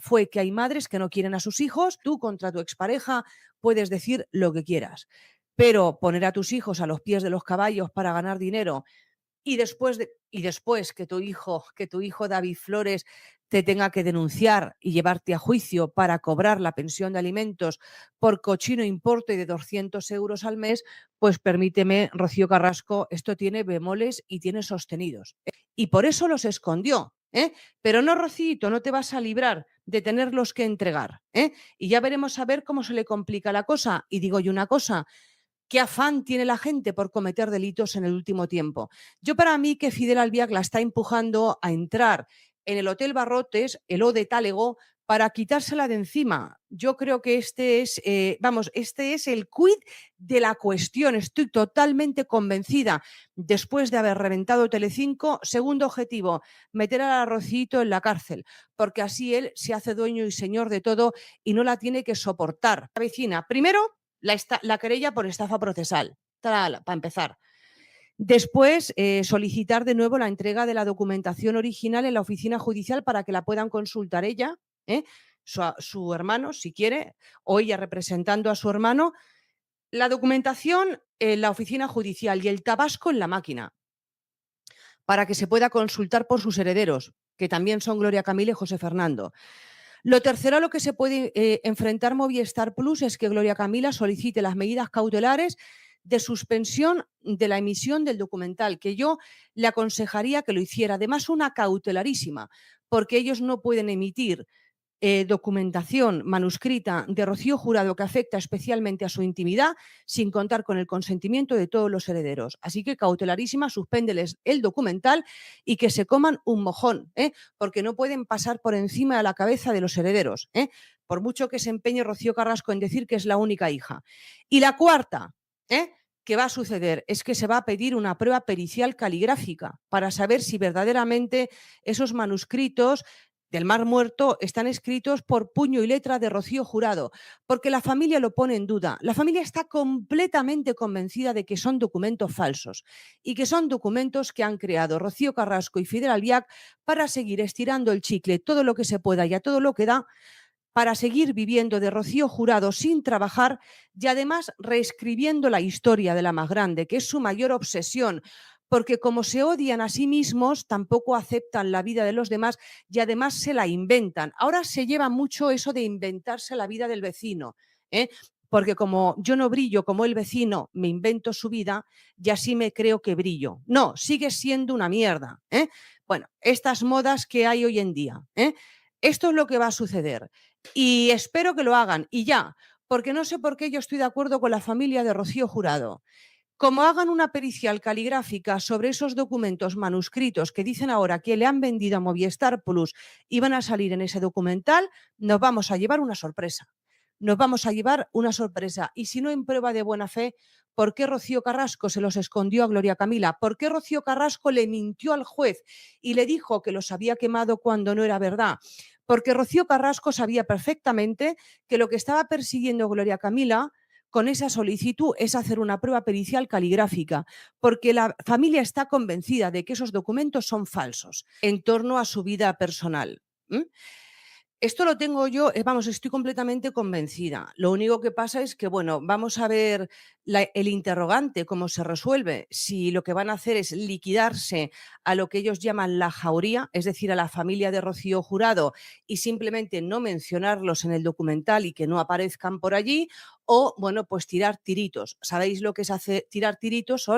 fue que hay madres que no quieren a sus hijos, tú contra tu expareja puedes decir lo que quieras, pero poner a tus hijos a los pies de los caballos para ganar dinero y después que tu hijo David Flores te tenga que denunciar y llevarte a juicio para cobrar la pensión de alimentos por cochino importe de 200 euros al mes, pues permíteme, Rocío Carrasco, esto tiene bemoles y tiene sostenidos. Y por eso los escondió. Pero no, Rocito, no te vas a librar de tenerlos que entregar. Y ya veremos a ver cómo se le complica la cosa. Y digo yo una cosa, ¿qué afán tiene la gente por cometer delitos en el último tiempo? Yo, para mí, que Fidel Albiac la está empujando a entrar en el Hotel Barrotes, el O de Talego, para quitársela de encima. Yo creo que este es el quid de la cuestión. Estoy totalmente convencida. Después de haber reventado Telecinco, segundo objetivo, meter a Rocito en la cárcel, porque así él se hace dueño y señor de todo y no la tiene que soportar. La vecina, primero, la querella por estafa procesal, para empezar. Después, solicitar de nuevo la entrega de la documentación original en la oficina judicial para que la puedan consultar ella, su hermano, si quiere, o ella representando a su hermano, la documentación en la oficina judicial y el tabasco en la máquina, para que se pueda consultar por sus herederos, que también son Gloria Camila y José Fernando. Lo tercero a lo que se puede enfrentar Movistar Plus es que Gloria Camila solicite las medidas cautelares de suspensión de la emisión del documental, que yo le aconsejaría que lo hiciera. Además, una cautelarísima, porque ellos no pueden emitir documentación manuscrita de Rocío Jurado que afecta especialmente a su intimidad sin contar con el consentimiento de todos los herederos. Así que cautelarísima, suspéndeles el documental y que se coman un mojón, porque no pueden pasar por encima de la cabeza de los herederos, por mucho que se empeñe Rocío Carrasco en decir que es la única hija. Y la cuarta, que va a suceder es que se va a pedir una prueba pericial caligráfica para saber si verdaderamente esos manuscritos del Mar Muerto están escritos por puño y letra de Rocío Jurado, porque la familia lo pone en duda. La familia está completamente convencida de que son documentos falsos y que son documentos que han creado Rocío Carrasco y Fidel Albiac para seguir estirando el chicle todo lo que se pueda y a todo lo que da, para seguir viviendo de Rocío Jurado sin trabajar y además reescribiendo la historia de la más grande, que es su mayor obsesión, porque como se odian a sí mismos, tampoco aceptan la vida de los demás y además se la inventan. Ahora se lleva mucho eso de inventarse la vida del vecino, porque como yo no brillo como el vecino, me invento su vida y así me creo que brillo. No, sigue siendo una mierda. Bueno, estas modas que hay hoy en día. Esto es lo que va a suceder y espero que lo hagan y ya, porque no sé por qué yo estoy de acuerdo con la familia de Rocío Jurado. Como hagan una pericial caligráfica sobre esos documentos manuscritos que dicen ahora que le han vendido a Movistar Plus y van a salir en ese documental, nos vamos a llevar una sorpresa. Nos vamos a llevar una sorpresa. Y si no en prueba de buena fe, ¿por qué Rocío Carrasco se los escondió a Gloria Camila? ¿Por qué Rocío Carrasco le mintió al juez y le dijo que los había quemado cuando no era verdad? Porque Rocío Carrasco sabía perfectamente que lo que estaba persiguiendo Gloria Camila con esa solicitud es hacer una prueba pericial caligráfica, porque la familia está convencida de que esos documentos son falsos en torno a su vida personal. Esto lo tengo yo, estoy completamente convencida. Lo único que pasa es que, bueno, vamos a ver el interrogante, cómo se resuelve. Si lo que van a hacer es liquidarse a lo que ellos llaman la jauría, es decir, a la familia de Rocío Jurado, y simplemente no mencionarlos en el documental y que no aparezcan por allí, o, bueno, pues tirar tiritos. ¿Sabéis lo que es tirar tiritos?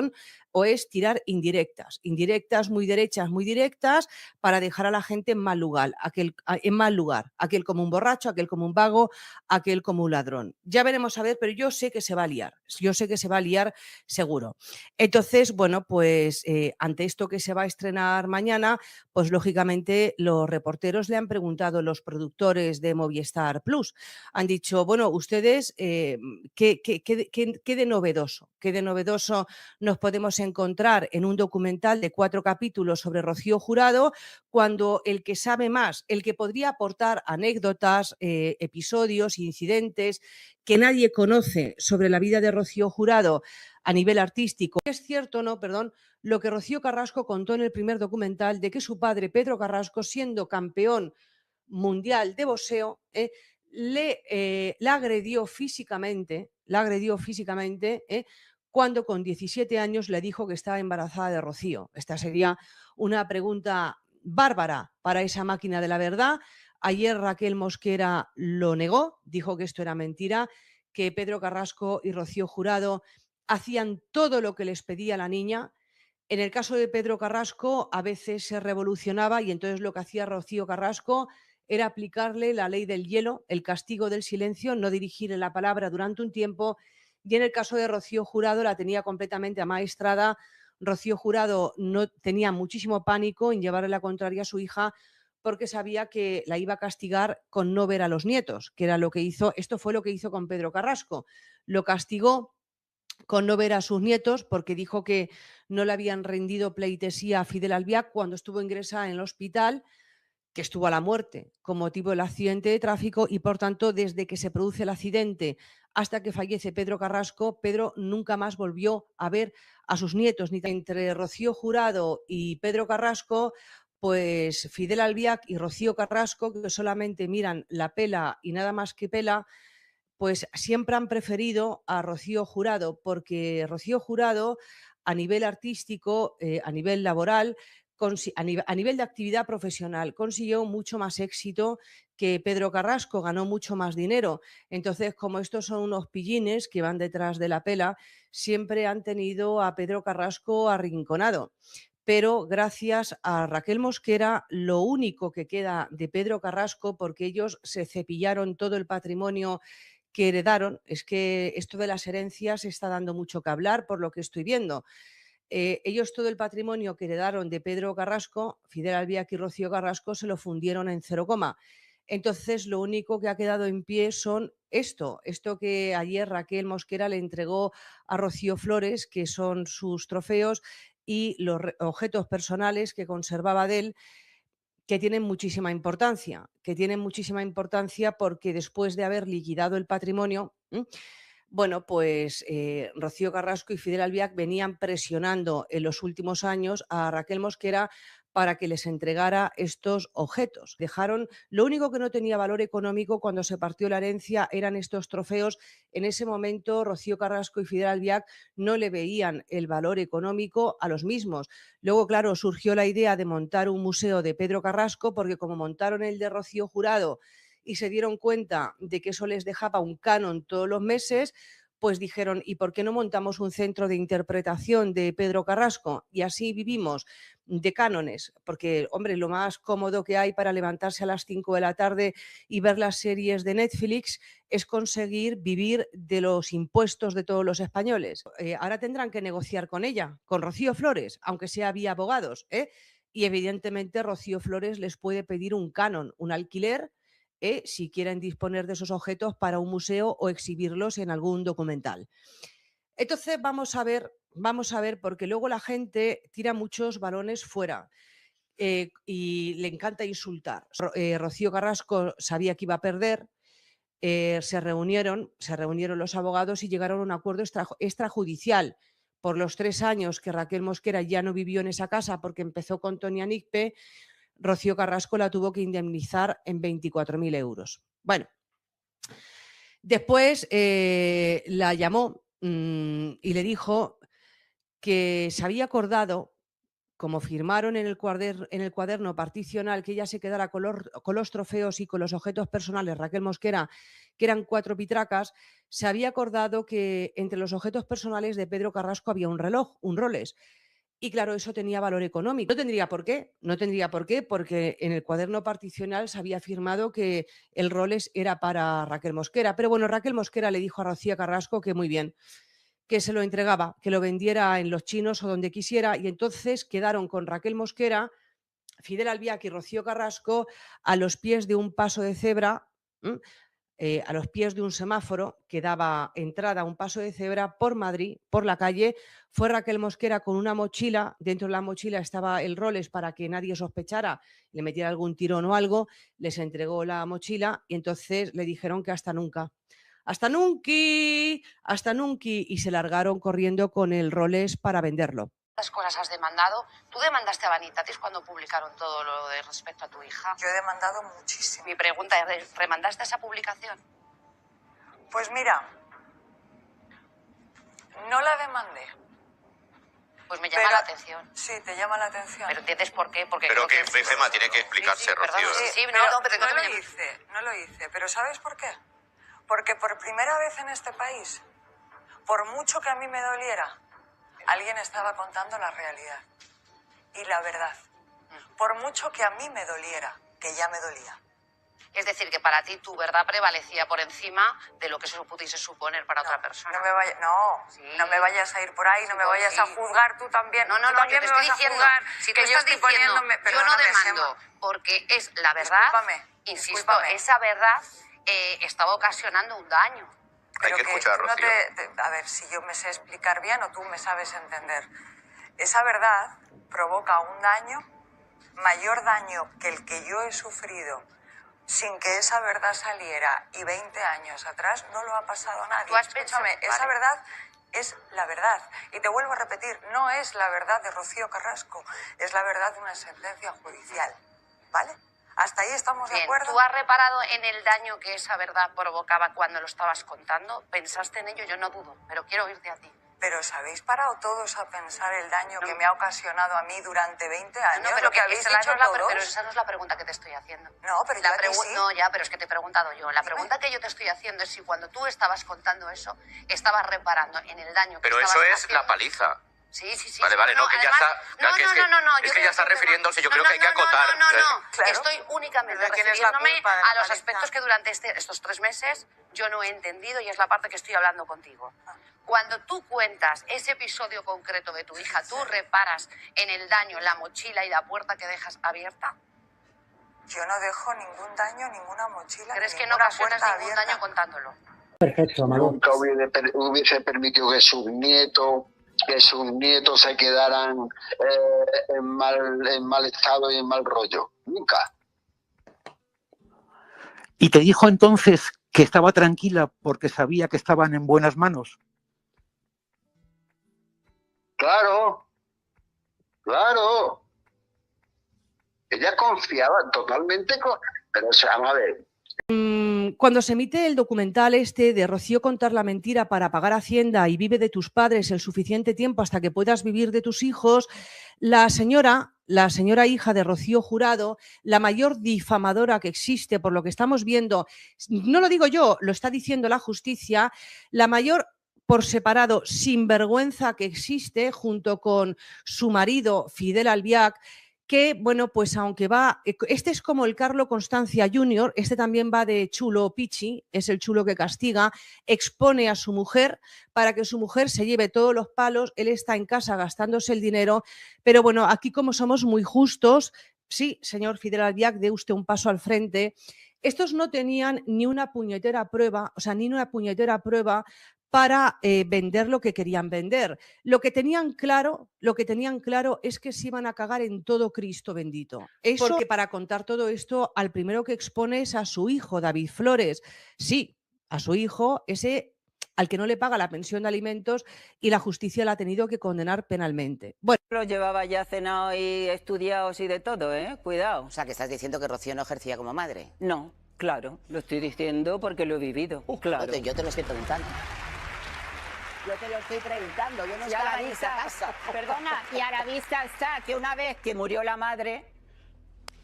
Es tirar indirectas. Indirectas muy derechas, muy directas, para dejar a la gente en mal lugar. Aquel como un borracho, aquel como un vago, aquel como un ladrón. Ya veremos a ver, pero yo sé que se va a liar. Yo sé que se va a liar seguro. Entonces, bueno, pues ante esto que se va a estrenar mañana, pues lógicamente los reporteros le han preguntado, los productores de Movistar Plus, han dicho, bueno, ustedes, ¿qué de novedoso? ¿Qué de novedoso nos podemos encontrar en un documental de 4 capítulos sobre Rocío Jurado, cuando el que sabe más, el que podría aportar anécdotas, episodios, incidentes que nadie conoce sobre la vida de Rocío Jurado a nivel artístico? Es cierto, no, perdón, lo que Rocío Carrasco contó en el primer documental de que su padre, Pedro Carrasco, siendo campeón mundial de boxeo, la agredió físicamente, cuando con 17 años le dijo que estaba embarazada de Rocío. Esta sería una pregunta bárbara para esa máquina de la verdad. Ayer Raquel Mosquera lo negó, dijo que esto era mentira, que Pedro Carrasco y Rocío Jurado hacían todo lo que les pedía la niña. En el caso de Pedro Carrasco, a veces se revolucionaba y entonces lo que hacía Rocío Carrasco era aplicarle la ley del hielo, el castigo del silencio, no dirigirle la palabra durante un tiempo. Y en el caso de Rocío Jurado la tenía completamente amaestrada. Rocío Jurado no tenía muchísimo pánico en llevarle la contraria a su hija porque sabía que la iba a castigar con no ver a los nietos, que era lo que hizo. Esto fue lo que hizo con Pedro Carrasco. Lo castigó con no ver a sus nietos porque dijo que no le habían rendido pleitesía a Fidel Albiac cuando estuvo ingresada en el hospital, que estuvo a la muerte con motivo del accidente de tráfico y, por tanto, desde que se produce el accidente hasta que fallece Pedro Carrasco, Pedro nunca más volvió a ver a sus nietos. Ni entre Rocío Jurado y Pedro Carrasco, pues Fidel Albiac y Rocío Carrasco, que solamente miran la pela y nada más que pela, pues siempre han preferido a Rocío Jurado, porque Rocío Jurado, a nivel artístico, a nivel laboral, a nivel de actividad profesional, consiguió mucho más éxito que Pedro Carrasco, ganó mucho más dinero. Entonces, como estos son unos pillines que van detrás de la pela, siempre han tenido a Pedro Carrasco arrinconado. Pero gracias a Raquel Mosquera, lo único que queda de Pedro Carrasco, porque ellos se cepillaron todo el patrimonio que heredaron, es que esto de las herencias está dando mucho que hablar por lo que estoy viendo. Ellos todo el patrimonio que heredaron de Pedro Carrasco, Fidel Albiac y Rocío Carrasco, se lo fundieron en cero coma. Entonces, lo único que ha quedado en pie son esto que ayer Raquel Mosquera le entregó a Rocío Flores, que son sus trofeos y los objetos personales que conservaba de él, que tienen muchísima importancia porque después de haber liquidado el patrimonio, bueno, pues Rocío Carrasco y Fidel Albiac venían presionando en los últimos años a Raquel Mosquera para que les entregara estos objetos. Dejaron, lo único que no tenía valor económico cuando se partió la herencia eran estos trofeos. En ese momento Rocío Carrasco y Fidel Albiac no le veían el valor económico a los mismos. Luego, claro, surgió la idea de montar un museo de Pedro Carrasco porque como montaron el de Rocío Jurado y se dieron cuenta de que eso les dejaba un canon todos los meses, pues dijeron, ¿y por qué no montamos un centro de interpretación de Pedro Carrasco? Y así vivimos de cánones, porque, hombre, lo más cómodo que hay para levantarse a las 5 de la tarde y ver las series de Netflix es conseguir vivir de los impuestos de todos los españoles. Ahora tendrán que negociar con ella, con Rocío Flores, aunque sea vía abogados, ¿eh? Y evidentemente Rocío Flores les puede pedir un canon, un alquiler, si quieren disponer de esos objetos para un museo o exhibirlos en algún documental. Entonces vamos a ver, porque luego la gente tira muchos balones fuera. Y le encanta insultar. Rocío Carrasco sabía que iba a perder, se reunieron los abogados y llegaron a un acuerdo extrajudicial. Por los 3 años que Raquel Mosquera ya no vivió en esa casa porque empezó con Tonia Nicpe, Rocío Carrasco la tuvo que indemnizar en 24.000 euros. Bueno, después la llamó y le dijo que se había acordado, como firmaron en el cuaderno particional, que ella se quedara con los trofeos y con los objetos personales, Raquel Mosquera, que eran 4 pitracas. Se había acordado que entre los objetos personales de Pedro Carrasco había un reloj, un Rolex. Y claro, eso tenía valor económico. No tendría por qué, porque en el cuaderno particional se había firmado que el Rolex era para Raquel Mosquera. Pero bueno, Raquel Mosquera le dijo a Rocío Carrasco que muy bien, que se lo entregaba, que lo vendiera en los chinos o donde quisiera. Y entonces quedaron con Raquel Mosquera, Fidel Albiac y Rocío Carrasco a los pies de un paso de cebra, a los pies de un semáforo que daba entrada a un paso de cebra por Madrid, por la calle. Fue Raquel Mosquera con una mochila, dentro de la mochila estaba el Rolex para que nadie sospechara, le metiera algún tirón o algo, les entregó la mochila y entonces le dijeron que hasta nunca. Hasta nunca, y se largaron corriendo con el Rolex para venderlo. ¿Cuántas cosas has demandado? ¿Tú demandaste a Vanitatis cuando publicaron todo lo de respecto a tu hija? Yo he demandado muchísimo. Mi pregunta es, ¿remandaste esa publicación? Pues mira, no la demandé. Pues me llama la atención. Sí, te llama la atención. ¿Pero entiendes por qué? Porque Pero que entonces... Gemma tiene que explicarse, Sí, Rocío. perdón, sí, pero pero no lo hice. Pero ¿sabes por qué? Porque por primera vez en este país, por mucho que a mí me doliera, alguien estaba contando la realidad y la verdad. Por mucho que a mí me doliera, que ya me dolía. Es decir, que para ti tu verdad prevalecía por encima de lo que se pudiese suponer para otra persona. No me vayas a ir por ahí, no me vayas a juzgar tú también. No, Tú también yo te me estoy vas a diciendo, juzgar si que tú yo estás estoy diciendo, poniéndome... yo no Perdóname, demando, Gemma. porque es la verdad, Discúlpame. insisto, esa verdad estaba ocasionando un daño. Hay que escuchar, no Rocío. a ver, si yo me sé explicar bien o tú me sabes entender. Esa verdad provoca un daño, mayor daño que el que yo he sufrido sin que esa verdad saliera, y 20 años atrás no lo ha pasado a nadie. ¿Tú has pensado? Escúchame, esa verdad es la verdad. Y te vuelvo a repetir, no es la verdad de Rocío Carrasco, es la verdad de una sentencia judicial. ¿Vale? ¿Hasta ahí estamos de Bien, acuerdo? ¿tú has reparado en el daño que esa verdad provocaba cuando lo estabas contando? ¿Pensaste en ello? Yo no dudo, pero quiero oírte a ti. Pero ¿os habéis parado todos a pensar el daño que me ha ocasionado a mí durante 20 años? No, pero que habéis esa hecho no todos. pero esa no es la pregunta que te estoy haciendo. No, pero yo a ti sí. No, ya, pero es que te he preguntado yo. La Dime. pregunta que yo te estoy haciendo es si cuando tú estabas contando eso, estabas reparando en el daño que Pero eso estabas es haciendo. la paliza. Sí. Vale, no, que ya está... No, es que ya está refiriéndose, yo creo que hay que acotar. Claro. Estoy únicamente Pero ¿quién es la refiriéndome culpa de la a los paliza? aspectos que durante estos 3 meses yo no he entendido y es la parte que estoy hablando contigo. Cuando tú cuentas ese episodio concreto de tu hija, ¿tú reparas en el daño, en la mochila y la puerta que dejas abierta? Yo no dejo ningún daño, ninguna mochila. ¿Crees ni que no ninguna ocasionas puerta ningún abierta. daño contándolo? Perfecto, Amador. Nunca hubiese permitido que sus nietos se quedaran en mal estado y en mal rollo. Nunca. ¿Y te dijo entonces que estaba tranquila porque sabía que estaban en buenas manos? Claro. Ella confiaba totalmente Pero, o sea, vamos a ver. Cuando se emite el documental este de Rocío contar la mentira para pagar Hacienda y vive de tus padres el suficiente tiempo hasta que puedas vivir de tus hijos, la señora hija de Rocío Jurado, la mayor difamadora que existe, por lo que estamos viendo, no lo digo yo, lo está diciendo la justicia, la mayor por separado sinvergüenza que existe, junto con su marido Fidel Albiac, que, bueno, pues aunque va, este es como el Carlo Constancia Jr., este también va de chulo pichi, es el chulo que castiga, expone a su mujer para que su mujer se lleve todos los palos, él está en casa gastándose el dinero, pero bueno, aquí como somos muy justos, sí, señor Fidel Albiac, dé usted un paso al frente. Estos no tenían ni una puñetera prueba, para vender lo que querían vender. Lo que tenían claro es que se iban a cagar en todo Cristo bendito. Eso, porque para contar todo esto, al primero que expone es a su hijo, David Flores. Sí, a su hijo, ese al que no le paga la pensión de alimentos y la justicia la ha tenido que condenar penalmente. Bueno, Los llevaba ya cenados y estudiados y de todo, ¿eh? Cuidado. O sea, que estás diciendo que Rocío no ejercía como madre. No, claro, lo estoy diciendo porque lo he vivido, claro. Yo te lo estoy preguntando. Yo te lo estoy preguntando, yo no estaba en esa casa. Perdona, y a la vista está que una vez que murió la madre,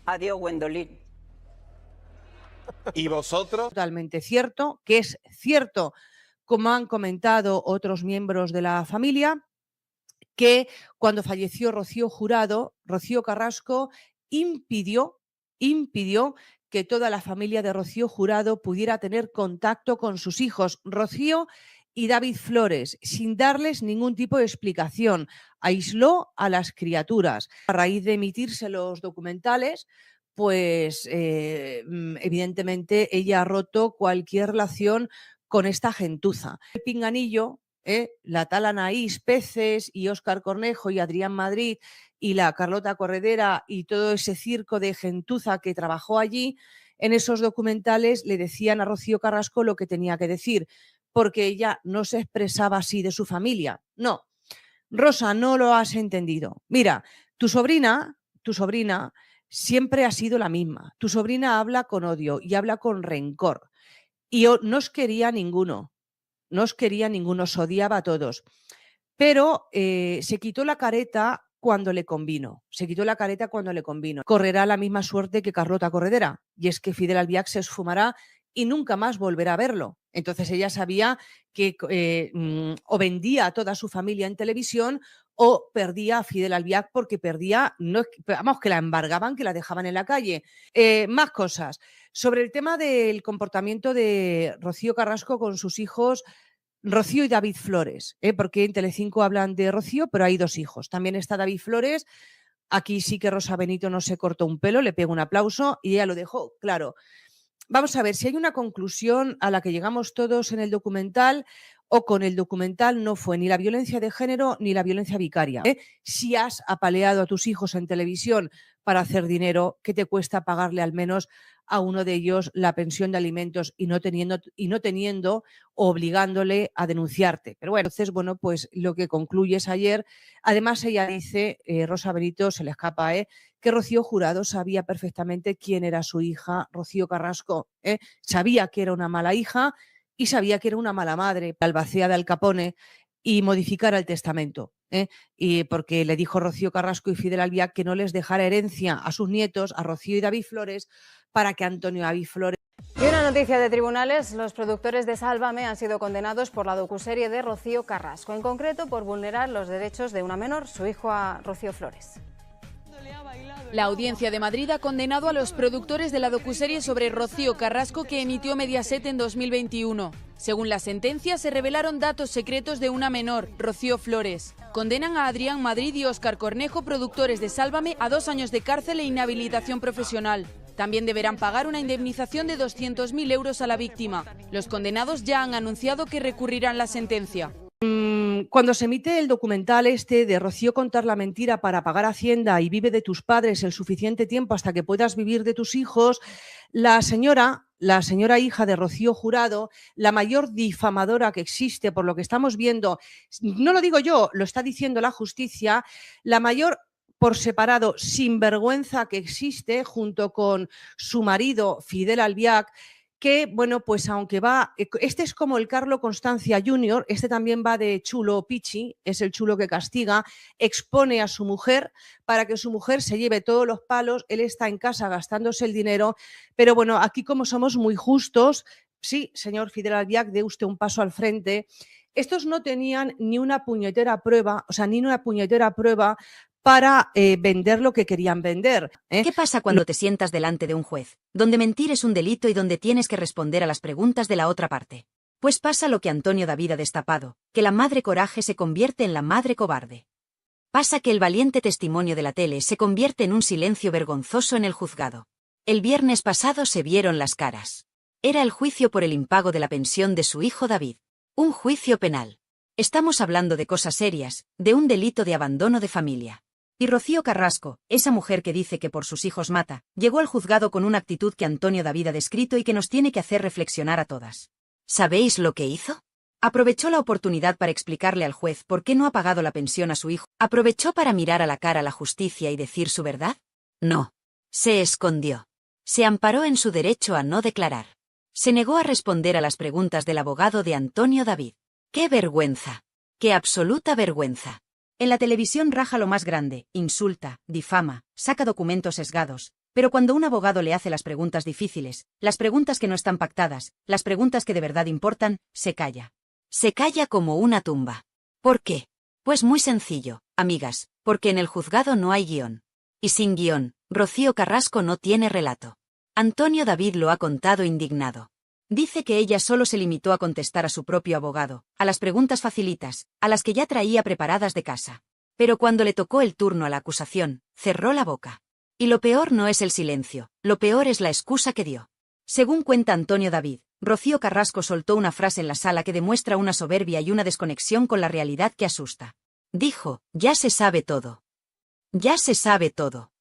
adiós Gwendolyn. ¿Y vosotros? totalmente cierto, que es cierto, como han comentado otros miembros de la familia, que cuando falleció Rocío Jurado, Rocío Carrasco impidió que toda la familia de Rocío Jurado pudiera tener contacto con sus hijos, Rocío y David Flores, sin darles ningún tipo de explicación. Aisló a las criaturas. A raíz de emitirse los documentales, pues evidentemente ella ha roto cualquier relación con esta gentuza. El pinganillo, la tal Anaís Peces y Óscar Cornejo y Adrián Madrid y la Carlota Corredera y todo ese circo de gentuza que trabajó allí, en esos documentales le decían a Rocío Carrasco lo que tenía que decir, porque ella no se expresaba así de su familia, no. Rosa, no lo has entendido. Mira, tu sobrina siempre ha sido la misma. Tu sobrina habla con odio y habla con rencor. Y no os quería ninguno. No os quería ninguno, os odiaba a todos. Pero se quitó la careta cuando le convino. Correrá la misma suerte que Carlota Corredera. Y es que Fidel Albiac se esfumará y nunca más volverá a verlo. Entonces ella sabía que o vendía a toda su familia en televisión o perdía a Fidel Albiac porque perdía, vamos, que la embargaban, que la dejaban en la calle. Más cosas. Sobre el tema del comportamiento de Rocío Carrasco con sus hijos, Rocío y David Flores, porque en Telecinco hablan de Rocío, pero hay 2 hijos. También está David Flores. Aquí sí que Rosa Benito no se cortó un pelo, le pego un aplauso y ella lo dejó claro. Vamos a ver, si hay una conclusión a la que llegamos todos en el documental o con el documental, no fue ni la violencia de género ni la violencia vicaria. Si has apaleado a tus hijos en televisión para hacer dinero, ¿qué te cuesta pagarle al menos a uno de ellos la pensión de alimentos y no teniendo obligándole a denunciarte? Pero bueno, entonces, pues lo que concluyes ayer, además ella dice, Rosa Benito se le escapa, que Rocío Jurado sabía perfectamente quién era su hija, Rocío Carrasco, sabía que era una mala hija y sabía que era una mala madre, albacea de Al Capone, y modificara el testamento. Y porque le dijo Rocío Carrasco y Fidel Albiac que no les dejara herencia a sus nietos, a Rocío y David Flores, para que Antonio David Flores... Y una noticia de tribunales, los productores de Sálvame han sido condenados por la docuserie de Rocío Carrasco, en concreto por vulnerar los derechos de una menor, su hijo a Rocío Flores. La Audiencia de Madrid ha condenado a los productores de la docuserie sobre Rocío Carrasco que emitió Mediaset en 2021. Según la sentencia, se revelaron datos secretos de una menor, Rocío Flores. Condenan a Adrián Madrid y Óscar Cornejo, productores de Sálvame, a 2 años de cárcel e inhabilitación profesional. También deberán pagar una indemnización de 200.000 euros a la víctima. Los condenados ya han anunciado que recurrirán la sentencia. Cuando se emite el documental de Rocío contar la mentira para pagar Hacienda y vive de tus padres el suficiente tiempo hasta que puedas vivir de tus hijos, la señora hija de Rocío Jurado, la mayor difamadora que existe, por lo que estamos viendo, no lo digo yo, lo está diciendo la justicia, la mayor por separado sinvergüenza que existe, junto con su marido Fidel Albiac, que, pues aunque va, este es como el Carlo Constancia Jr., este también va de chulo pichi, es el chulo que castiga, expone a su mujer para que su mujer se lleve todos los palos, él está en casa gastándose el dinero, pero aquí como somos muy justos, sí, señor Fidel Albiac, dé usted un paso al frente. Estos no tenían ni una puñetera prueba, para vender lo que querían vender. ¿Qué pasa cuando te sientas delante de un juez, donde mentir es un delito y donde tienes que responder a las preguntas de la otra parte? Pues pasa lo que Antonio David ha destapado, que la madre coraje se convierte en la madre cobarde. Pasa que el valiente testimonio de la tele se convierte en un silencio vergonzoso en el juzgado. El viernes pasado se vieron las caras. Era el juicio por el impago de la pensión de su hijo David. Un juicio penal. Estamos hablando de cosas serias, de un delito de abandono de familia. Y Rocío Carrasco, esa mujer que dice que por sus hijos mata, llegó al juzgado con una actitud que Antonio David ha descrito y que nos tiene que hacer reflexionar a todas. ¿Sabéis lo que hizo? Aprovechó la oportunidad para explicarle al juez por qué no ha pagado la pensión a su hijo. ¿Aprovechó para mirar a la cara a la justicia y decir su verdad? No. Se escondió. Se amparó en su derecho a no declarar. Se negó a responder a las preguntas del abogado de Antonio David. ¡Qué vergüenza! ¡Qué absoluta vergüenza! En la televisión raja lo más grande, insulta, difama, saca documentos sesgados, pero cuando un abogado le hace las preguntas difíciles, las preguntas que no están pactadas, las preguntas que de verdad importan, se calla. Se calla como una tumba. ¿Por qué? Pues muy sencillo, amigas, porque en el juzgado no hay guión. Y sin guión, Rocío Carrasco no tiene relato. Antonio David lo ha contado indignado. Dice que ella solo se limitó a contestar a su propio abogado, a las preguntas facilitas, a las que ya traía preparadas de casa. Pero cuando le tocó el turno a la acusación, cerró la boca. Y lo peor no es el silencio, lo peor es la excusa que dio. Según cuenta Antonio David, Rocío Carrasco soltó una frase en la sala que demuestra una soberbia y una desconexión con la realidad que asusta. Dijo, ya se sabe todo. Ya se sabe todo.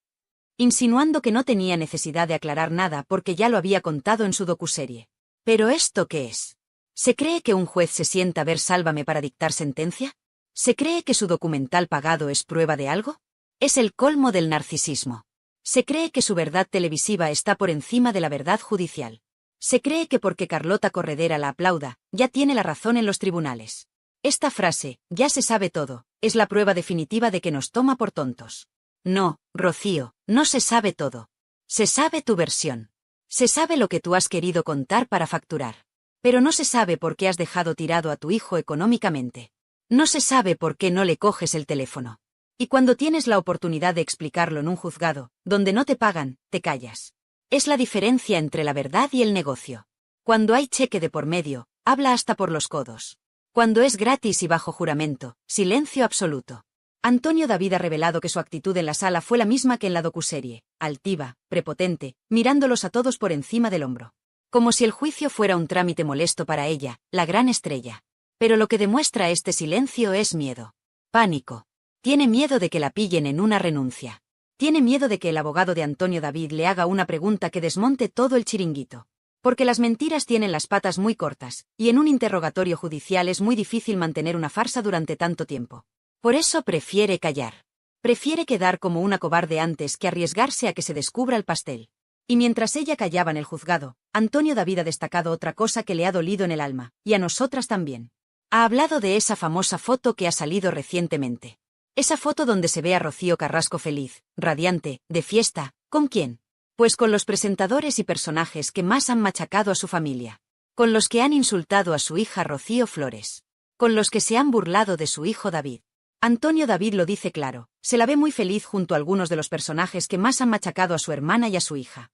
Insinuando que no tenía necesidad de aclarar nada porque ya lo había contado en su docuserie. ¿Pero esto qué es? ¿Se cree que un juez se sienta a ver Sálvame para dictar sentencia? ¿Se cree que su documental pagado es prueba de algo? Es el colmo del narcisismo. Se cree que su verdad televisiva está por encima de la verdad judicial. Se cree que porque Carlota Corredera la aplauda, ya tiene la razón en los tribunales. Esta frase, ya se sabe todo, es la prueba definitiva de que nos toma por tontos. No, Rocío, no se sabe todo. Se sabe tu versión. Se sabe lo que tú has querido contar para facturar. Pero no se sabe por qué has dejado tirado a tu hijo económicamente. No se sabe por qué no le coges el teléfono. Y cuando tienes la oportunidad de explicarlo en un juzgado, donde no te pagan, te callas. Es la diferencia entre la verdad y el negocio. Cuando hay cheque de por medio, habla hasta por los codos. Cuando es gratis y bajo juramento, silencio absoluto. Antonio David ha revelado que su actitud en la sala fue la misma que en la docuserie, altiva, prepotente, mirándolos a todos por encima del hombro. Como si el juicio fuera un trámite molesto para ella, la gran estrella. Pero lo que demuestra este silencio es miedo. Pánico. Tiene miedo de que la pillen en una renuncia. Tiene miedo de que el abogado de Antonio David le haga una pregunta que desmonte todo el chiringuito. Porque las mentiras tienen las patas muy cortas, y en un interrogatorio judicial es muy difícil mantener una farsa durante tanto tiempo. Por eso prefiere callar. Prefiere quedar como una cobarde antes que arriesgarse a que se descubra el pastel. Y mientras ella callaba en el juzgado, Antonio David ha destacado otra cosa que le ha dolido en el alma, y a nosotras también. Ha hablado de esa famosa foto que ha salido recientemente. Esa foto donde se ve a Rocío Carrasco feliz, radiante, de fiesta. ¿Con quién? Pues con los presentadores y personajes que más han machacado a su familia. Con los que han insultado a su hija Rocío Flores. Con los que se han burlado de su hijo David. Antonio David lo dice claro, se la ve muy feliz junto a algunos de los personajes que más han machacado a su hermana y a su hija.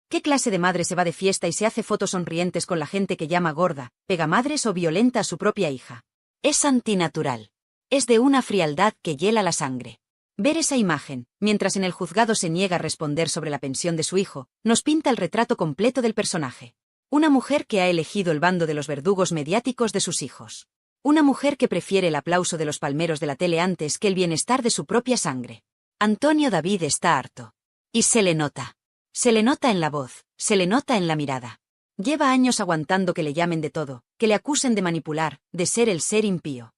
¿Qué clase de madre se va de fiesta y se hace fotos sonrientes con la gente que llama gorda, pegamadres o violenta a su propia hija? Es antinatural. Es de una frialdad que hiela la sangre. Ver esa imagen, mientras en el juzgado se niega a responder sobre la pensión de su hijo, nos pinta el retrato completo del personaje. Una mujer que ha elegido el bando de los verdugos mediáticos de sus hijos. Una mujer que prefiere el aplauso de los palmeros de la tele antes que el bienestar de su propia sangre. Antonio David está harto. Y se le nota. Se le nota en la voz, se le nota en la mirada. Lleva años aguantando que le llamen de todo, que le acusen de manipular, de ser el ser impío.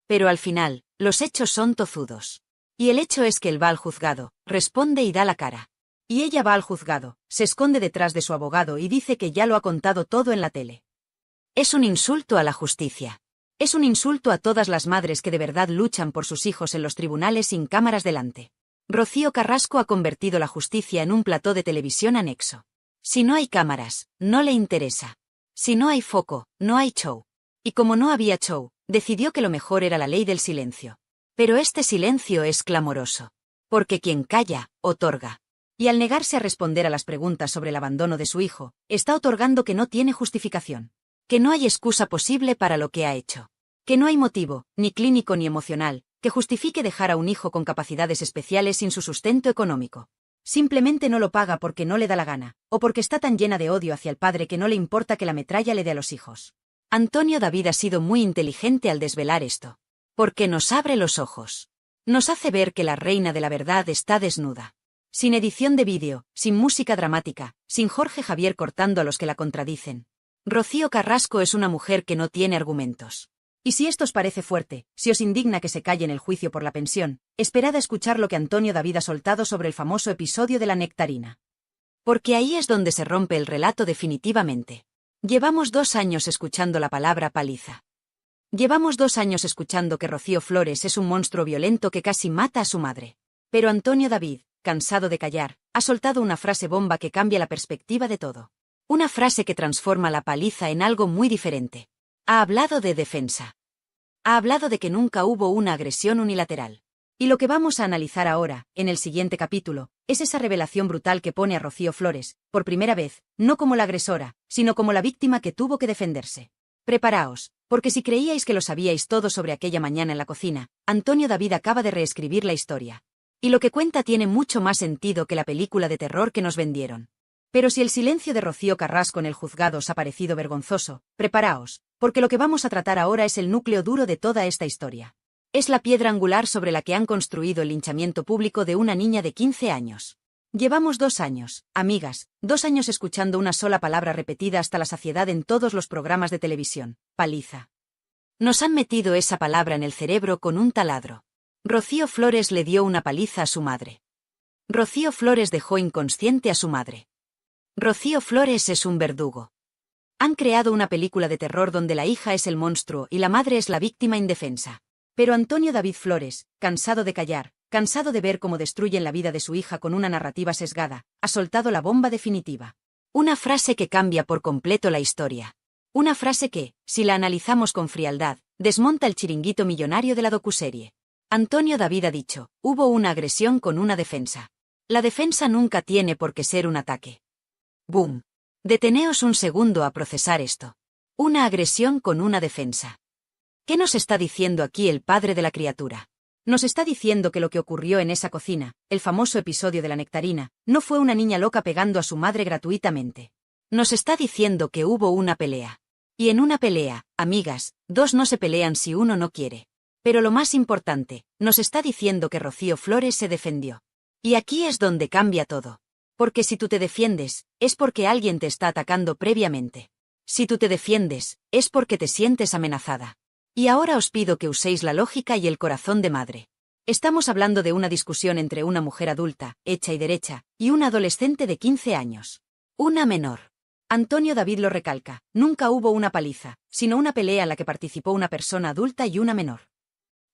Pero al final, los hechos son tozudos. Y el hecho es que él va al juzgado, responde y da la cara. Y ella va al juzgado, se esconde detrás de su abogado y dice que ya lo ha contado todo en la tele. Es un insulto a la justicia. Es un insulto a todas las madres que de verdad luchan por sus hijos en los tribunales sin cámaras delante. Rocío Carrasco ha convertido la justicia en un plató de televisión anexo. Si no hay cámaras, no le interesa. Si no hay foco, no hay show. Y como no había show, decidió que lo mejor era la ley del silencio. Pero este silencio es clamoroso. Porque quien calla, otorga. Y al negarse a responder a las preguntas sobre el abandono de su hijo, está otorgando que no tiene justificación. Que no hay excusa posible para lo que ha hecho. Que no hay motivo, ni clínico ni emocional, que justifique dejar a un hijo con capacidades especiales sin su sustento económico. Simplemente no lo paga porque no le da la gana, o porque está tan llena de odio hacia el padre que no le importa que la metralla le dé a los hijos. Antonio David ha sido muy inteligente al desvelar esto. Porque nos abre los ojos. Nos hace ver que la reina de la verdad está desnuda. Sin edición de vídeo, sin música dramática, sin Jorge Javier cortando a los que la contradicen. Rocío Carrasco es una mujer que no tiene argumentos. Y si esto os parece fuerte, si os indigna que se calle en el juicio por la pensión, esperad a escuchar lo que Antonio David ha soltado sobre el famoso episodio de la nectarina. Porque ahí es donde se rompe el relato definitivamente. Llevamos 2 años escuchando la palabra paliza. Llevamos 2 años escuchando que Rocío Flores es un monstruo violento que casi mata a su madre. Pero Antonio David, cansado de callar, ha soltado una frase bomba que cambia la perspectiva de todo. Una frase que transforma la paliza en algo muy diferente. Ha hablado de defensa. Ha hablado de que nunca hubo una agresión unilateral. Y lo que vamos a analizar ahora, en el siguiente capítulo, es esa revelación brutal que pone a Rocío Flores, por primera vez, no como la agresora, sino como la víctima que tuvo que defenderse. Preparaos, porque si creíais que lo sabíais todo sobre aquella mañana en la cocina, Antonio David acaba de reescribir la historia. Y lo que cuenta tiene mucho más sentido que la película de terror que nos vendieron. Pero si el silencio de Rocío Carrasco en el juzgado os ha parecido vergonzoso, preparaos, porque lo que vamos a tratar ahora es el núcleo duro de toda esta historia. Es la piedra angular sobre la que han construido el linchamiento público de una niña de 15 años. Llevamos 2 años, amigas, 2 años escuchando una sola palabra repetida hasta la saciedad en todos los programas de televisión: paliza. Nos han metido esa palabra en el cerebro con un taladro. Rocío Flores le dio una paliza a su madre. Rocío Flores dejó inconsciente a su madre. Rocío Flores es un verdugo. Han creado una película de terror donde la hija es el monstruo y la madre es la víctima indefensa. Pero Antonio David Flores, cansado de callar, cansado de ver cómo destruyen la vida de su hija con una narrativa sesgada, ha soltado la bomba definitiva. Una frase que cambia por completo la historia. Una frase que, si la analizamos con frialdad, desmonta el chiringuito millonario de la docuserie. Antonio David ha dicho, hubo una agresión con una defensa. La defensa nunca tiene por qué ser un ataque. ¡Boom! Deteneos un segundo a procesar esto. Una agresión con una defensa. ¿Qué nos está diciendo aquí el padre de la criatura? Nos está diciendo que lo que ocurrió en esa cocina, el famoso episodio de la nectarina, no fue una niña loca pegando a su madre gratuitamente. Nos está diciendo que hubo una pelea. Y en una pelea, amigas, dos no se pelean si uno no quiere. Pero lo más importante, nos está diciendo que Rocío Flores se defendió. Y aquí es donde cambia todo. Porque si tú te defiendes, es porque alguien te está atacando previamente. Si tú te defiendes, es porque te sientes amenazada. Y ahora os pido que uséis la lógica y el corazón de madre. Estamos hablando de una discusión entre una mujer adulta, hecha y derecha, y una adolescente de 15 años. Una menor. Antonio David lo recalca, nunca hubo una paliza, sino una pelea en la que participó una persona adulta y una menor.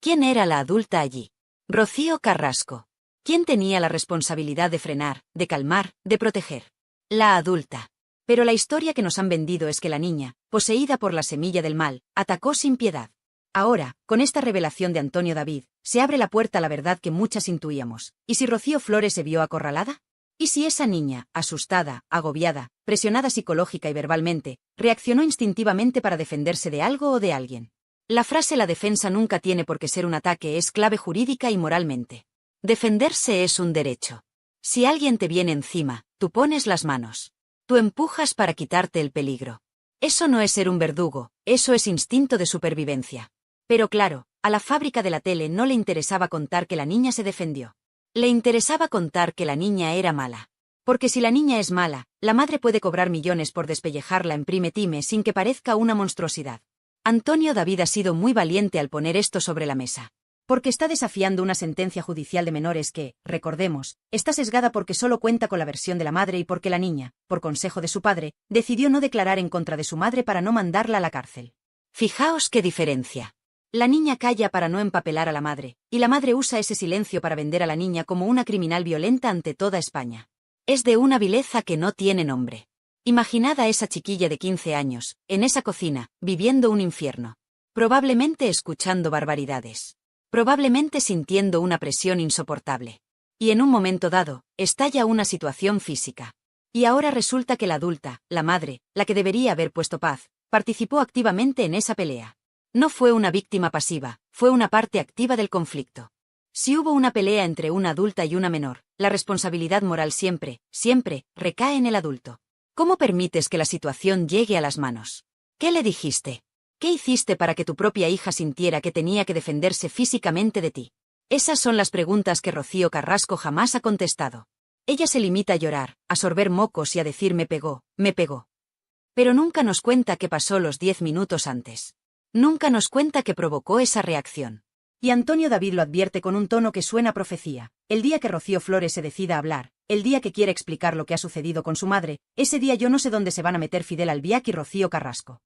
¿Quién era la adulta allí? Rocío Carrasco. ¿Quién tenía la responsabilidad de frenar, de calmar, de proteger? La adulta. Pero la historia que nos han vendido es que la niña, poseída por la semilla del mal, atacó sin piedad. Ahora, con esta revelación de Antonio David, se abre la puerta a la verdad que muchas intuíamos. ¿Y si Rocío Flores se vio acorralada? ¿Y si esa niña, asustada, agobiada, presionada psicológica y verbalmente, reaccionó instintivamente para defenderse de algo o de alguien? La frase "la defensa nunca tiene por qué ser un ataque" es clave jurídica y moralmente. Defenderse es un derecho. Si alguien te viene encima, tú pones las manos. Tú empujas para quitarte el peligro. Eso no es ser un verdugo, eso es instinto de supervivencia. Pero claro, a la fábrica de la tele no le interesaba contar que la niña se defendió. Le interesaba contar que la niña era mala. Porque si la niña es mala, la madre puede cobrar millones por despellejarla en prime time sin que parezca una monstruosidad. Antonio David ha sido muy valiente al poner esto sobre la mesa. Porque está desafiando una sentencia judicial de menores que, recordemos, está sesgada porque solo cuenta con la versión de la madre y porque la niña, por consejo de su padre, decidió no declarar en contra de su madre para no mandarla a la cárcel. Fijaos qué diferencia. La niña calla para no empapelar a la madre, y la madre usa ese silencio para vender a la niña como una criminal violenta ante toda España. Es de una vileza que no tiene nombre. Imaginad a esa chiquilla de 15 años, en esa cocina, viviendo un infierno. Probablemente escuchando barbaridades. Probablemente sintiendo una presión insoportable. Y en un momento dado, estalla una situación física. Y ahora resulta que la adulta, la madre, la que debería haber puesto paz, participó activamente en esa pelea. No fue una víctima pasiva, fue una parte activa del conflicto. Si hubo una pelea entre una adulta y una menor, la responsabilidad moral siempre, siempre, recae en el adulto. ¿Cómo permites que la situación llegue a las manos? ¿Qué le dijiste? ¿Qué hiciste para que tu propia hija sintiera que tenía que defenderse físicamente de ti? Esas son las preguntas que Rocío Carrasco jamás ha contestado. Ella se limita a llorar, a sorber mocos y a decir me pegó. Pero nunca nos cuenta qué pasó los 10 minutos antes. Nunca nos cuenta qué provocó esa reacción. Y Antonio David lo advierte con un tono que suena a profecía. El día que Rocío Flores se decida a hablar, el día que quiera explicar lo que ha sucedido con su madre, ese día yo no sé dónde se van a meter Fidel Albiac y Rocío Carrasco.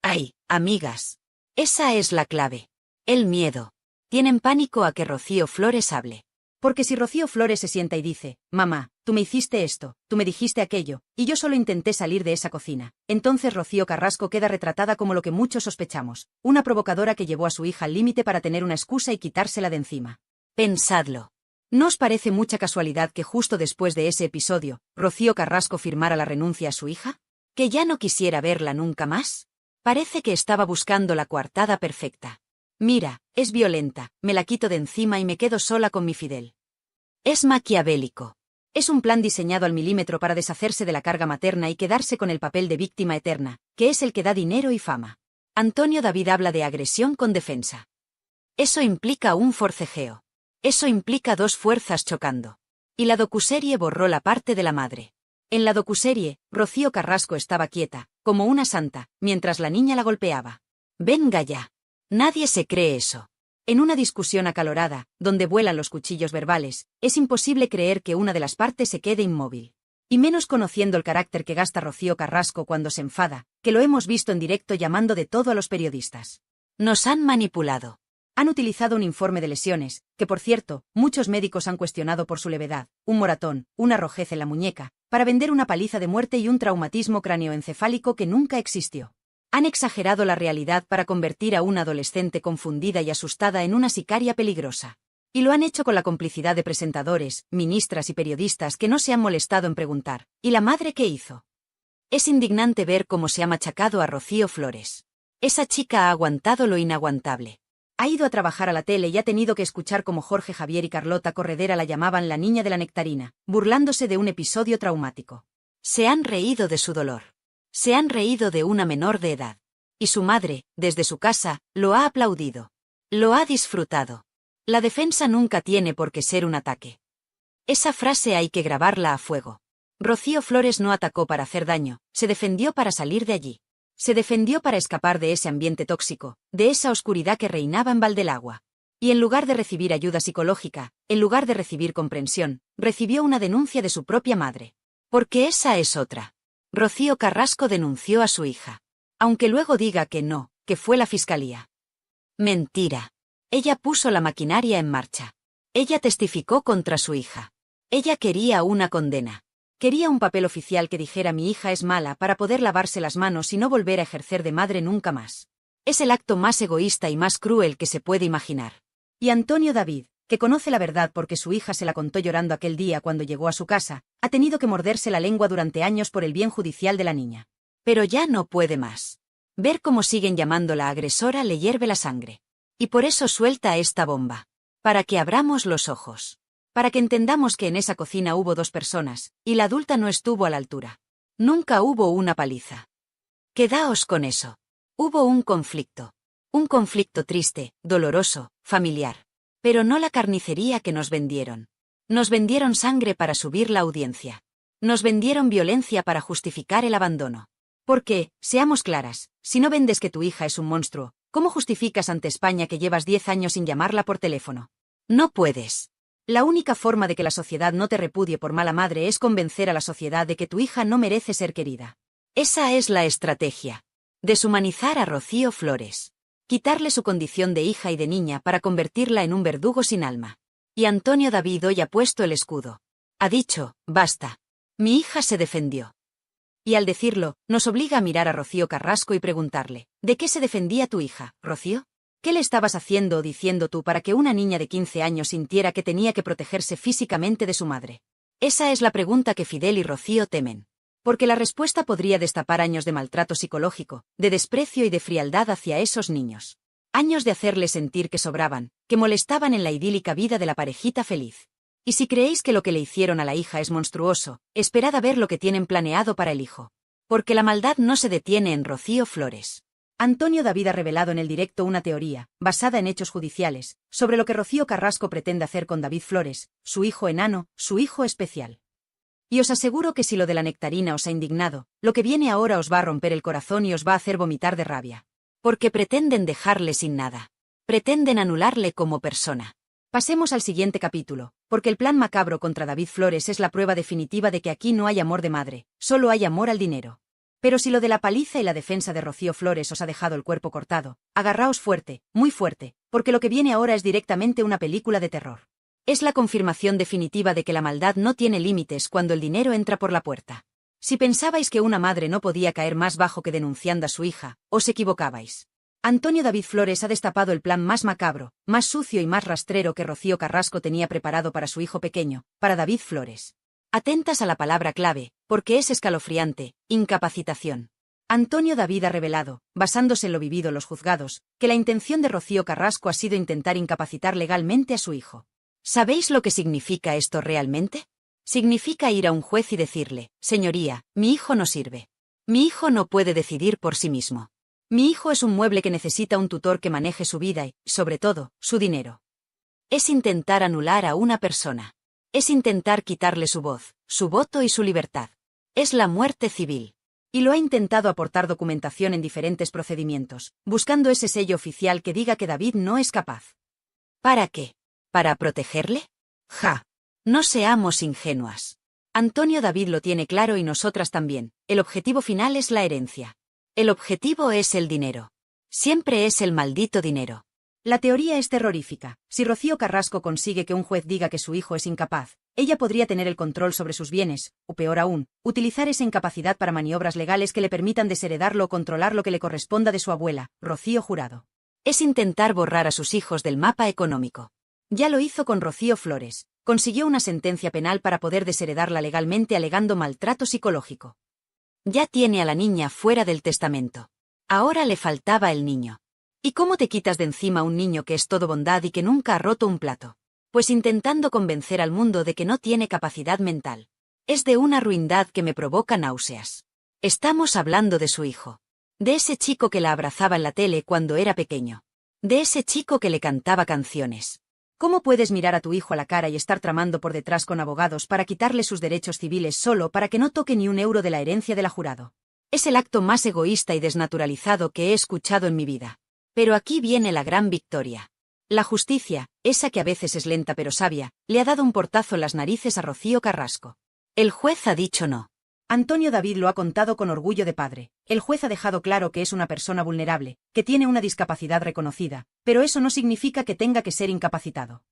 ¡Ay, amigas! Esa es la clave. El miedo. Tienen pánico a que Rocío Flores hable. Porque si Rocío Flores se sienta y dice, mamá, tú me hiciste esto, tú me dijiste aquello, y yo solo intenté salir de esa cocina, entonces Rocío Carrasco queda retratada como lo que muchos sospechamos, una provocadora que llevó a su hija al límite para tener una excusa y quitársela de encima. Pensadlo. ¿No os parece mucha casualidad que justo después de ese episodio, Rocío Carrasco firmara la renuncia a su hija? ¿Que ya no quisiera verla nunca más? Parece que estaba buscando la coartada perfecta. Mira, es violenta, me la quito de encima y me quedo sola con mi Fidel. Es maquiavélico. Es un plan diseñado al milímetro para deshacerse de la carga materna y quedarse con el papel de víctima eterna, que es el que da dinero y fama. Antonio David habla de agresión con defensa. Eso implica un forcejeo. Eso implica dos fuerzas chocando. Y la docuserie borró la parte de la madre. En la docuserie, Rocío Carrasco estaba quieta, como una santa, mientras la niña la golpeaba. Venga ya. Nadie se cree eso. En una discusión acalorada, donde vuelan los cuchillos verbales, es imposible creer que una de las partes se quede inmóvil. Y menos conociendo el carácter que gasta Rocío Carrasco cuando se enfada, que lo hemos visto en directo llamando de todo a los periodistas. Nos han manipulado. Han utilizado un informe de lesiones, que por cierto, muchos médicos han cuestionado por su levedad, un moratón, una rojez en la muñeca, para vender una paliza de muerte y un traumatismo cráneoencefálico que nunca existió. Han exagerado la realidad para convertir a una adolescente confundida y asustada en una sicaria peligrosa. Y lo han hecho con la complicidad de presentadores, ministras y periodistas que no se han molestado en preguntar, ¿y la madre qué hizo? Es indignante ver cómo se ha machacado a Rocío Flores. Esa chica ha aguantado lo inaguantable. Ha ido a trabajar a la tele y ha tenido que escuchar cómo Jorge Javier y Carlota Corredera la llamaban la niña de la nectarina, burlándose de un episodio traumático. Se han reído de su dolor. Se han reído de una menor de edad. Y su madre, desde su casa, lo ha aplaudido. Lo ha disfrutado. La defensa nunca tiene por qué ser un ataque. Esa frase hay que grabarla a fuego. Rocío Flores no atacó para hacer daño, se defendió para salir de allí. Se defendió para escapar de ese ambiente tóxico, de esa oscuridad que reinaba en Valdelagua. Y en lugar de recibir ayuda psicológica, en lugar de recibir comprensión, recibió una denuncia de su propia madre. Porque esa es otra. Rocío Carrasco denunció a su hija. Aunque luego diga que no, que fue la fiscalía. Mentira. Ella puso la maquinaria en marcha. Ella testificó contra su hija. Ella quería una condena. Quería un papel oficial que dijera mi hija es mala para poder lavarse las manos y no volver a ejercer de madre nunca más. Es el acto más egoísta y más cruel que se puede imaginar. Y Antonio David, que conoce la verdad porque su hija se la contó llorando aquel día cuando llegó a su casa, ha tenido que morderse la lengua durante años por el bien judicial de la niña. Pero ya no puede más. Ver cómo siguen llamándola agresora le hierve la sangre. Y por eso suelta esta bomba. Para que abramos los ojos. Para que entendamos que en esa cocina hubo 2 personas, y la adulta no estuvo a la altura. Nunca hubo una paliza. Quedaos con eso. Hubo un conflicto. Un conflicto triste, doloroso, familiar. Pero no la carnicería que nos vendieron. Nos vendieron sangre para subir la audiencia. Nos vendieron violencia para justificar el abandono. Porque, seamos claras, si no vendes que tu hija es un monstruo, ¿cómo justificas ante España que llevas 10 años sin llamarla por teléfono? No puedes. La única forma de que la sociedad no te repudie por mala madre es convencer a la sociedad de que tu hija no merece ser querida. Esa es la estrategia. Deshumanizar a Rocío Flores. Quitarle su condición de hija y de niña para convertirla en un verdugo sin alma. Y Antonio David hoy ha puesto el escudo. Ha dicho, basta. Mi hija se defendió. Y al decirlo, nos obliga a mirar a Rocío Carrasco y preguntarle, ¿de qué se defendía tu hija, Rocío? ¿Qué le estabas haciendo o diciendo tú para que una niña de 15 años sintiera que tenía que protegerse físicamente de su madre? Esa es la pregunta que Fidel y Rocío temen. Porque la respuesta podría destapar años de maltrato psicológico, de desprecio y de frialdad hacia esos niños. Años de hacerles sentir que sobraban, que molestaban en la idílica vida de la parejita feliz. Y si creéis que lo que le hicieron a la hija es monstruoso, esperad a ver lo que tienen planeado para el hijo. Porque la maldad no se detiene en Rocío Flores. Antonio David ha revelado en el directo una teoría, basada en hechos judiciales, sobre lo que Rocío Carrasco pretende hacer con David Flores, su hijo enano, su hijo especial. Y os aseguro que si lo de la nectarina os ha indignado, lo que viene ahora os va a romper el corazón y os va a hacer vomitar de rabia. Porque pretenden dejarle sin nada. Pretenden anularle como persona. Pasemos al siguiente capítulo, porque el plan macabro contra David Flores es la prueba definitiva de que aquí no hay amor de madre, solo hay amor al dinero. Pero si lo de la paliza y la defensa de Rocío Flores os ha dejado el cuerpo cortado, agarraos fuerte, muy fuerte, porque lo que viene ahora es directamente una película de terror. Es la confirmación definitiva de que la maldad no tiene límites cuando el dinero entra por la puerta. Si pensabais que una madre no podía caer más bajo que denunciando a su hija, os equivocabais. Antonio David Flores ha destapado el plan más macabro, más sucio y más rastrero que Rocío Carrasco tenía preparado para su hijo pequeño, para David Flores. Atentas a la palabra clave, porque es escalofriante, incapacitación. Antonio David ha revelado, basándose en lo vivido en los juzgados, que la intención de Rocío Carrasco ha sido intentar incapacitar legalmente a su hijo. ¿Sabéis lo que significa esto realmente? Significa ir a un juez y decirle, señoría, mi hijo no sirve. Mi hijo no puede decidir por sí mismo. Mi hijo es un mueble que necesita un tutor que maneje su vida y, sobre todo, su dinero. Es intentar anular a una persona. Es intentar quitarle su voz, su voto y su libertad. Es la muerte civil. Y lo ha intentado aportar documentación en diferentes procedimientos, buscando ese sello oficial que diga que David no es capaz. ¿Para qué? ¿Para protegerle? ¡Ja! No seamos ingenuas. Antonio David lo tiene claro y nosotras también. El objetivo final es la herencia. El objetivo es el dinero. Siempre es el maldito dinero. La teoría es terrorífica. Si Rocío Carrasco consigue que un juez diga que su hijo es incapaz, ella podría tener el control sobre sus bienes, o peor aún, utilizar esa incapacidad para maniobras legales que le permitan desheredarlo o controlar lo que le corresponda de su abuela, Rocío Jurado. Es intentar borrar a sus hijos del mapa económico. Ya lo hizo con Rocío Flores. Consiguió una sentencia penal para poder desheredarla legalmente alegando maltrato psicológico. Ya tiene a la niña fuera del testamento. Ahora le faltaba el niño. ¿Y cómo te quitas de encima un niño que es todo bondad y que nunca ha roto un plato? Pues intentando convencer al mundo de que no tiene capacidad mental. Es de una ruindad que me provoca náuseas. Estamos hablando de su hijo. De ese chico que la abrazaba en la tele cuando era pequeño. De ese chico que le cantaba canciones. ¿Cómo puedes mirar a tu hijo a la cara y estar tramando por detrás con abogados para quitarle sus derechos civiles solo para que no toque ni un euro de la herencia de la Jurado? Es el acto más egoísta y desnaturalizado que he escuchado en mi vida. Pero aquí viene la gran victoria. La justicia, esa que a veces es lenta pero sabia, le ha dado un portazo en las narices a Rocío Carrasco. El juez ha dicho no. Antonio David lo ha contado con orgullo de padre. El juez ha dejado claro que es una persona vulnerable, que tiene una discapacidad reconocida, pero eso no significa que tenga que ser incapacitado.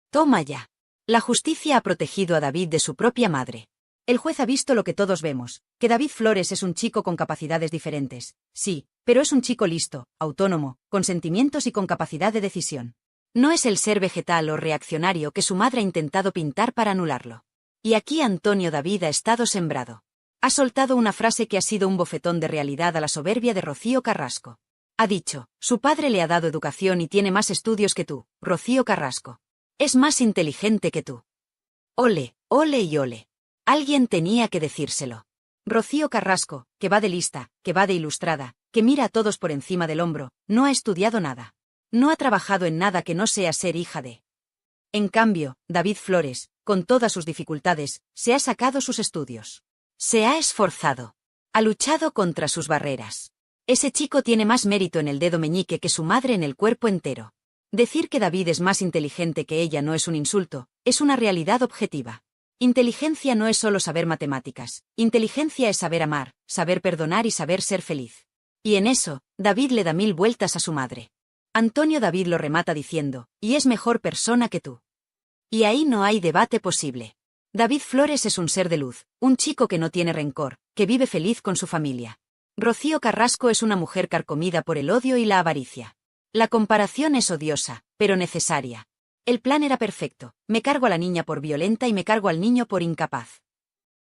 Toma ya. La justicia ha protegido a David de su propia madre. El juez ha visto lo que todos vemos, que David Flores es un chico con capacidades diferentes, sí, pero es un chico listo, autónomo, con sentimientos y con capacidad de decisión. No es el ser vegetal o reaccionario que su madre ha intentado pintar para anularlo. Y aquí Antonio David ha estado sembrado. Ha soltado una frase que ha sido un bofetón de realidad a la soberbia de Rocío Carrasco. Ha dicho, su padre le ha dado educación y tiene más estudios que tú, Rocío Carrasco. Es más inteligente que tú. Ole, ole y ole. Alguien tenía que decírselo. Rocío Carrasco, que va de lista, que va de ilustrada, que mira a todos por encima del hombro, no ha estudiado nada. No ha trabajado en nada que no sea ser hija de. En cambio, David Flores, con todas sus dificultades, se ha sacado sus estudios. Se ha esforzado. Ha luchado contra sus barreras. Ese chico tiene más mérito en el dedo meñique que su madre en el cuerpo entero. Decir que David es más inteligente que ella no es un insulto, es una realidad objetiva. Inteligencia no es solo saber matemáticas, inteligencia es saber amar, saber perdonar y saber ser feliz. Y en eso, David le da 1000 vueltas a su madre. Antonio David lo remata diciendo, y es mejor persona que tú. Y ahí no hay debate posible. David Flores es un ser de luz, un chico que no tiene rencor, que vive feliz con su familia. Rocío Carrasco es una mujer carcomida por el odio y la avaricia. La comparación es odiosa, pero necesaria. El plan era perfecto, me cargo a la niña por violenta y me cargo al niño por incapaz.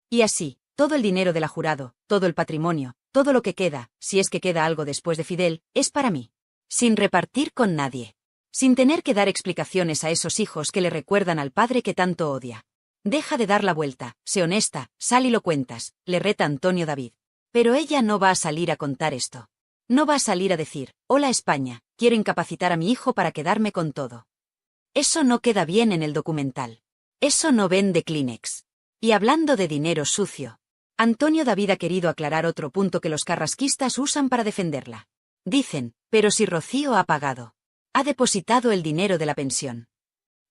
Y así, todo el dinero de la Jurado, todo el patrimonio, todo lo que queda, si es que queda algo después de Fidel, es para mí. Sin repartir con nadie. Sin tener que dar explicaciones a esos hijos que le recuerdan al padre que tanto odia. Deja de dar la vuelta, sé honesta, sal y lo cuentas, le reta Antonio David. Pero ella no va a salir a contar esto. No va a salir a decir, hola España, quiero incapacitar a mi hijo para quedarme con todo. Eso no queda bien en el documental. Eso no vende Kleenex. Y hablando de dinero sucio, Antonio David ha querido aclarar otro punto que los carrasquistas usan para defenderla. Dicen, pero si Rocío ha pagado. Ha depositado el dinero de la pensión.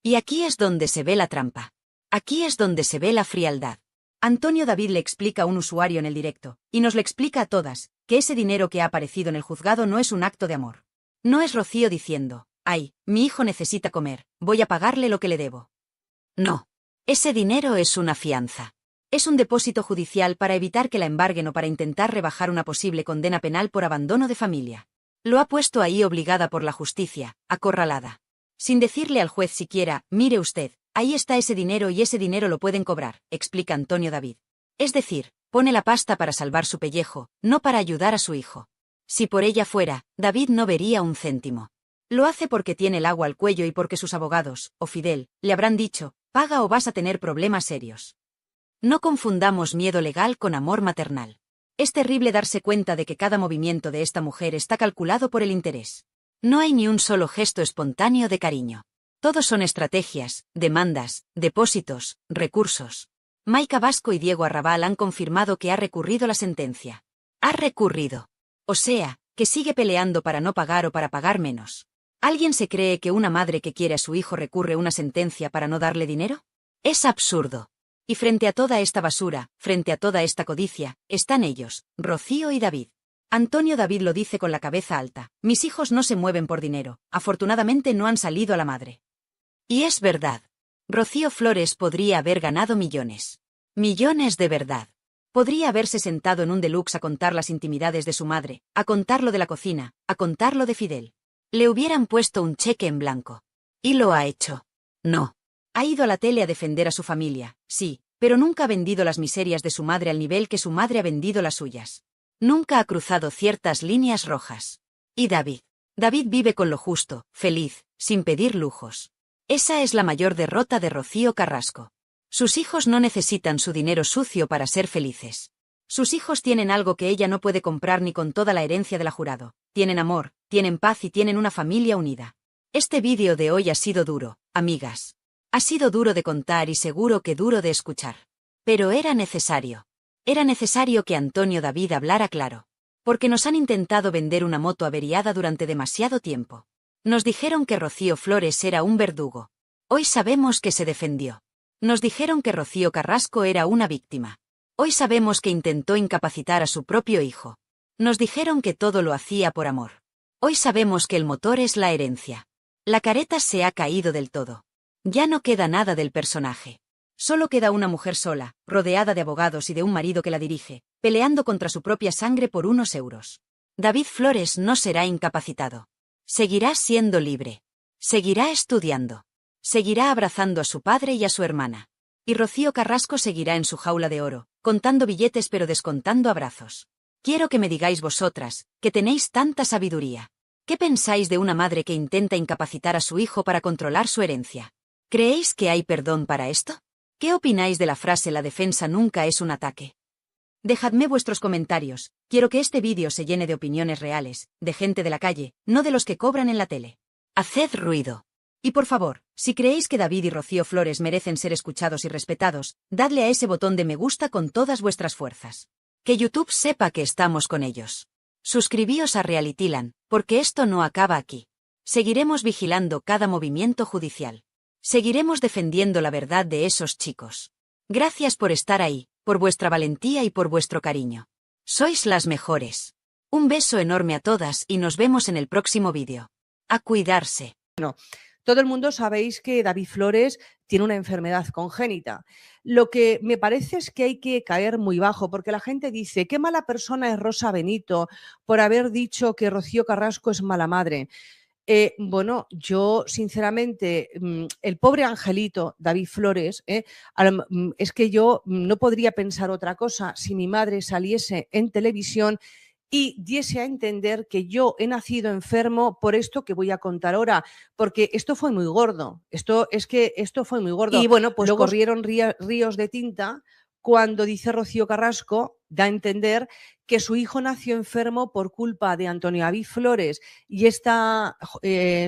Y aquí es donde se ve la trampa. Aquí es donde se ve la frialdad. Antonio David le explica a un usuario en el directo, y nos lo explica a todas, que ese dinero que ha aparecido en el juzgado no es un acto de amor. No es Rocío diciendo, ay, mi hijo necesita comer, voy a pagarle lo que le debo. No. Ese dinero es una fianza. Es un depósito judicial para evitar que la embarguen o para intentar rebajar una posible condena penal por abandono de familia. Lo ha puesto ahí obligada por la justicia, acorralada. Sin decirle al juez siquiera, mire usted, ahí está ese dinero y ese dinero lo pueden cobrar, explica Antonio David. Es decir, pone la pasta para salvar su pellejo, no para ayudar a su hijo. Si por ella fuera, David no vería un céntimo. Lo hace porque tiene el agua al cuello y porque sus abogados, o Fidel, le habrán dicho, paga o vas a tener problemas serios. No confundamos miedo legal con amor maternal. Es terrible darse cuenta de que cada movimiento de esta mujer está calculado por el interés. No hay ni un solo gesto espontáneo de cariño. Todos son estrategias, demandas, depósitos, recursos. Maica Vasco y Diego Arrabal han confirmado que ha recurrido la sentencia. Ha recurrido. O sea, que sigue peleando para no pagar o para pagar menos. ¿Alguien se cree que una madre que quiere a su hijo recurre a una sentencia para no darle dinero? Es absurdo. Y frente a toda esta basura, frente a toda esta codicia, están ellos, Rocío y David. Antonio David lo dice con la cabeza alta. Mis hijos no se mueven por dinero, afortunadamente no han salido a la madre. Y es verdad. Rocío Flores podría haber ganado millones. Millones de verdad. Podría haberse sentado en un deluxe a contar las intimidades de su madre, a contar lo de la cocina, a contar lo de Fidel. Le hubieran puesto un cheque en blanco. ¿Y lo ha hecho? No. Ha ido a la tele a defender a su familia, sí, pero nunca ha vendido las miserias de su madre al nivel que su madre ha vendido las suyas. Nunca ha cruzado ciertas líneas rojas. ¿Y David? David vive con lo justo, feliz, sin pedir lujos. Esa es la mayor derrota de Rocío Carrasco. Sus hijos no necesitan su dinero sucio para ser felices. Sus hijos tienen algo que ella no puede comprar ni con toda la herencia de la jurado. Tienen amor, tienen paz y tienen una familia unida. Este vídeo de hoy ha sido duro, amigas. Ha sido duro de contar y seguro que duro de escuchar. Pero era necesario. Era necesario que Antonio David hablara claro. Porque nos han intentado vender una moto averiada durante demasiado tiempo. Nos dijeron que Rocío Flores era un verdugo. Hoy sabemos que se defendió. Nos dijeron que Rocío Carrasco era una víctima. Hoy sabemos que intentó incapacitar a su propio hijo. Nos dijeron que todo lo hacía por amor. Hoy sabemos que el motor es la herencia. La careta se ha caído del todo. Ya no queda nada del personaje. Solo queda una mujer sola, rodeada de abogados y de un marido que la dirige, peleando contra su propia sangre por unos euros. David Flores no será incapacitado. Seguirá siendo libre. Seguirá estudiando. Seguirá abrazando a su padre y a su hermana. Y Rocío Carrasco seguirá en su jaula de oro, contando billetes pero descontando abrazos. Quiero que me digáis vosotras, que tenéis tanta sabiduría. ¿Qué pensáis de una madre que intenta incapacitar a su hijo para controlar su herencia? ¿Creéis que hay perdón para esto? ¿Qué opináis de la frase la defensa nunca es un ataque? Dejadme vuestros comentarios, quiero que este vídeo se llene de opiniones reales, de gente de la calle, no de los que cobran en la tele. Haced ruido. Y por favor, si creéis que David y Rocío Flores merecen ser escuchados y respetados, dadle a ese botón de me gusta con todas vuestras fuerzas. Que YouTube sepa que estamos con ellos. Suscribíos a Realityland, porque esto no acaba aquí. Seguiremos vigilando cada movimiento judicial. Seguiremos defendiendo la verdad de esos chicos. Gracias por estar ahí, por vuestra valentía y por vuestro cariño. Sois las mejores. Un beso enorme a todas y nos vemos en el próximo vídeo. A cuidarse. Bueno, todo el mundo sabéis que David Flores tiene una enfermedad congénita. Lo que me parece es que hay que caer muy bajo, porque la gente dice, qué mala persona es Rosa Benito por haber dicho que Rocío Carrasco es mala madre. Bueno, yo sinceramente, el pobre angelito David Flores, es que yo no podría pensar otra cosa si mi madre saliese en televisión y diese a entender que yo he nacido enfermo por esto que voy a contar ahora, porque esto fue muy gordo, esto fue muy gordo. Y bueno, pues luego corrieron ríos de tinta cuando dice Rocío Carrasco, da a entender que su hijo nació enfermo por culpa de Antonio David Flores y esta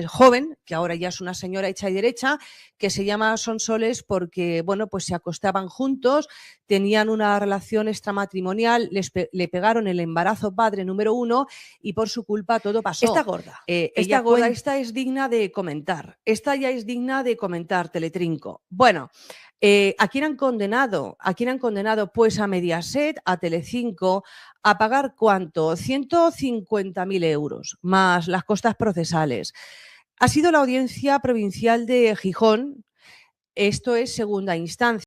joven, que ahora ya es una señora hecha y derecha, que se llama Sonsoles porque, bueno, pues se acostaban juntos, tenían una relación extramatrimonial, le pegaron el embarazo padre número 1 y por su culpa todo pasó. Está gorda. Esta es digna de comentar. Esta ya es digna de comentar, Teletrinco. Bueno, ¿a quién han condenado? ¿A quién han condenado? Pues a Mediaset, a Telecinco, a pagar ¿cuánto? 150.000 euros, más las costas procesales. Ha sido la Audiencia Provincial de Gijón, esto es segunda instancia.